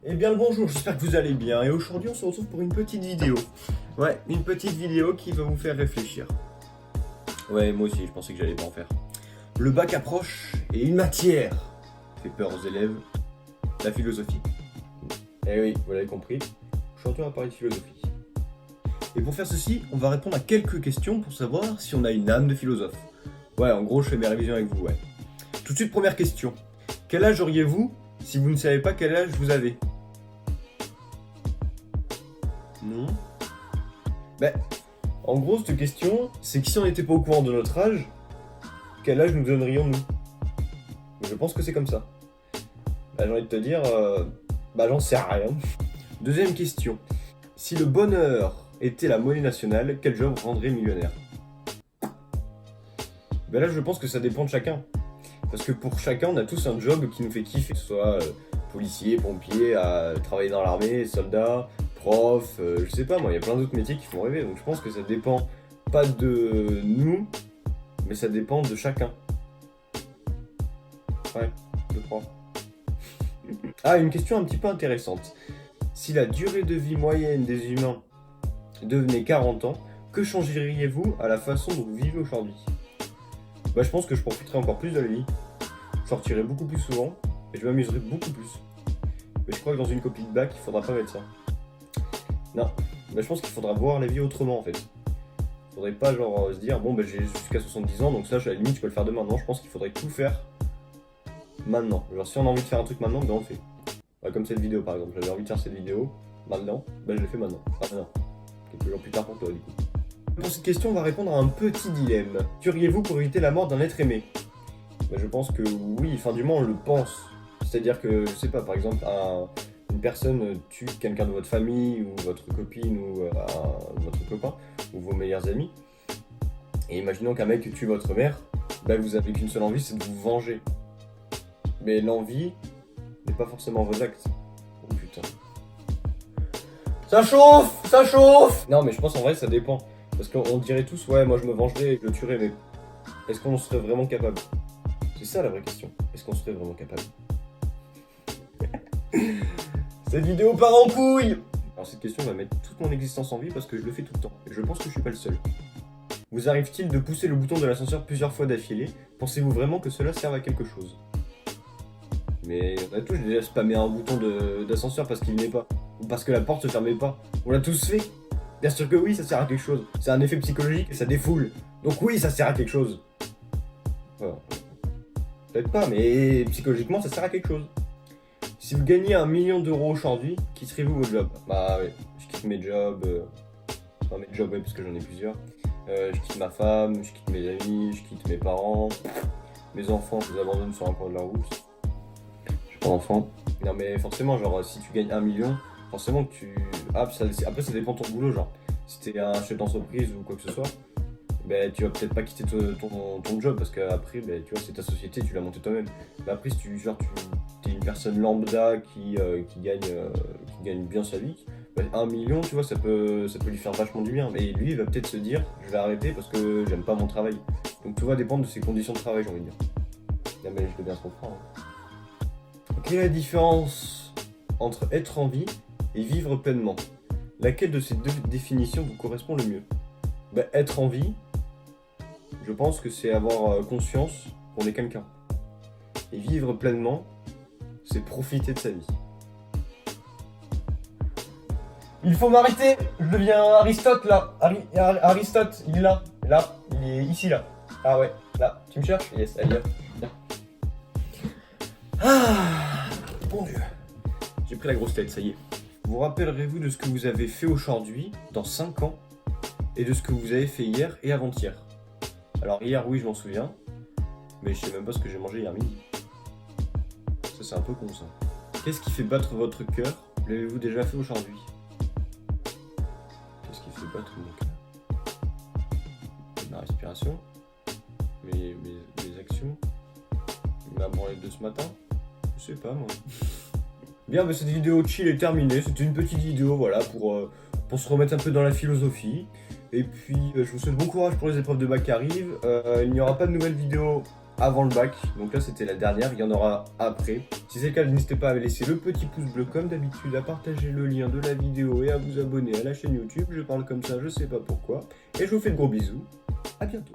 Eh bien le bonjour, j'espère que vous allez bien et aujourd'hui on se retrouve pour une petite vidéo. Ouais, une petite vidéo qui va vous faire réfléchir. Ouais, moi aussi je pensais que j'allais pas en faire. Le bac approche et une matière fait peur aux élèves, la philosophie. Eh oui, vous l'avez compris, aujourd'hui on va parler de philosophie. Et pour faire ceci, on va répondre à quelques questions pour savoir si on a une âme de philosophe. Ouais, en gros je fais mes révisions avec vous, ouais. Tout de suite, première question. Quel âge auriez-vous si vous ne savez pas quel âge vous avez? Non. Ben, en gros, cette question, c'est que si on n'était pas au courant de notre âge, quel âge nous donnerions-nous? Je pense que c'est comme ça. Bah, j'ai envie de te dire, bah j'en sais rien. Deuxième question. Si le bonheur était la monnaie nationale, quel job rendrait millionnaire? Ben là, je pense que ça dépend de chacun. Parce que pour chacun, on a tous un job qui nous fait kiffer. Que ce soit policier, pompier, travailler dans l'armée, soldat, prof, je sais pas moi, il y a plein d'autres métiers qui font rêver. Donc je pense que ça dépend pas de nous, mais ça dépend de chacun. Ouais, je crois. Ah, une question un petit peu intéressante. Si la durée de vie moyenne des humains devenait 40 ans, que changeriez-vous à la façon dont vous vivez aujourd'hui? Bah, je pense que je profiterais encore plus de la vie, je sortirais beaucoup plus souvent et je m'amuserais beaucoup plus. Mais je crois que dans une copie de bac, il faudra pas mettre ça. Non, bah, je pense qu'il faudra voir la vie autrement en fait. Faudrait pas genre se dire bon bah j'ai jusqu'à 70 ans donc ça à la limite je peux le faire demain. Non, je pense qu'il faudrait tout faire maintenant. Genre si on a envie de faire un truc maintenant, ben on le fait. Ouais, comme cette vidéo par exemple, j'avais envie de faire cette vidéo maintenant, ben je le fais maintenant. Ah non, quelques jours plus tard pour toi du coup. Pour cette question, on va répondre à un petit dilemme. Tueriez-vous pour éviter la mort d'un être aimé? Ben, je pense que oui, enfin du moins on le pense. C'est-à-dire que, je sais pas, par exemple, une personne tue quelqu'un de votre famille, ou votre copine, ou votre copain, ou vos meilleurs amis. Et imaginons qu'un mec tue votre mère, ben vous avez qu'une seule envie, c'est de vous venger. Mais l'envie n'est pas forcément vos actes. Oh putain. Ça chauffe! Ça chauffe! Non mais je pense en vrai ça dépend. Parce qu'on dirait tous, ouais, moi je me vengerais et je le tuerais, mais est-ce qu'on serait vraiment capable? C'est ça la vraie question. Est-ce qu'on serait vraiment capable? Cette vidéo part en couille! Alors cette question va mettre toute mon existence en vie parce que je le fais tout le temps. Et je pense que je suis pas le seul. Vous arrive-t-il de pousser le bouton de l'ascenseur plusieurs fois d'affilée? Pensez-vous vraiment que cela serve à quelque chose? Mais on a tous déjà spammé un bouton d'ascenseur parce qu'il n'est pas. Ou parce que la porte se fermait pas. On l'a tous fait. Bien sûr que oui, ça sert à quelque chose. C'est un effet psychologique et ça défoule. Donc oui, ça sert à quelque chose. Enfin, peut-être pas, mais psychologiquement, ça sert à quelque chose. Si vous gagnez 1 million d'euros aujourd'hui, quitterez-vous vos jobs? Bah ouais, je quitte mes jobs. Enfin mes jobs, ouais, parce que j'en ai plusieurs. Je quitte ma femme, je quitte mes amis, je quitte mes parents. Mes enfants, je les abandonne sur un coin de la route. J'ai pas d'enfants. Non mais forcément, genre si tu gagnes 1 million, forcément que tu... Ah, après ça dépend de ton boulot, genre. Si t'es un chef d'entreprise ou quoi que ce soit, ben tu vas peut-être pas quitter ton job parce qu'après, ben, tu vois, c'est ta société, tu l'as montée toi-même. Mais après, si tu t'es une personne lambda qui gagne bien sa vie, ben, 1 million, tu vois, ça peut lui faire vachement du bien. Et lui, il va peut-être se dire, je vais arrêter parce que j'aime pas mon travail. Donc tout va dépendre de ses conditions de travail, j'ai envie de dire. Non mais je veux bien te comprendre. Quelle est la différence entre être en vie et vivre pleinement? Laquelle de ces deux définitions vous correspond le mieux? Ben, être en vie, je pense que c'est avoir conscience qu'on est quelqu'un. Et vivre pleinement, c'est profiter de sa vie. Il faut m'arrêter! Je deviens Aristote là! Aristote, il est là! Là, il est ici là! Ah ouais, là, tu me cherches? Yes, allez hop, viens. Ah, bon Dieu. J'ai pris la grosse tête, ça y est. Vous rappellerez-vous de ce que vous avez fait aujourd'hui, dans 5 ans, et de ce que vous avez fait hier et avant-hier? Alors hier, oui, je m'en souviens, mais je sais même pas ce que j'ai mangé hier midi. Ça, c'est un peu con, ça. Qu'est-ce qui fait battre votre cœur? L'avez-vous déjà fait aujourd'hui? Qu'est-ce qui fait battre mon cœur? Ma respiration, mes actions, ma branlette de ce matin. Je sais pas, moi. Bien, bah, cette vidéo chill est terminée. C'était une petite vidéo, voilà, pour se remettre un peu dans la philosophie. Et puis, je vous souhaite bon courage pour les épreuves de bac qui arrivent. Il n'y aura pas de nouvelles vidéos avant le bac. Donc là, c'était la dernière, il y en aura après. Si c'est le cas, n'hésitez pas à laisser le petit pouce bleu comme d'habitude, à partager le lien de la vidéo et à vous abonner à la chaîne YouTube. Je parle comme ça, je sais pas pourquoi. Et je vous fais de gros bisous. À bientôt.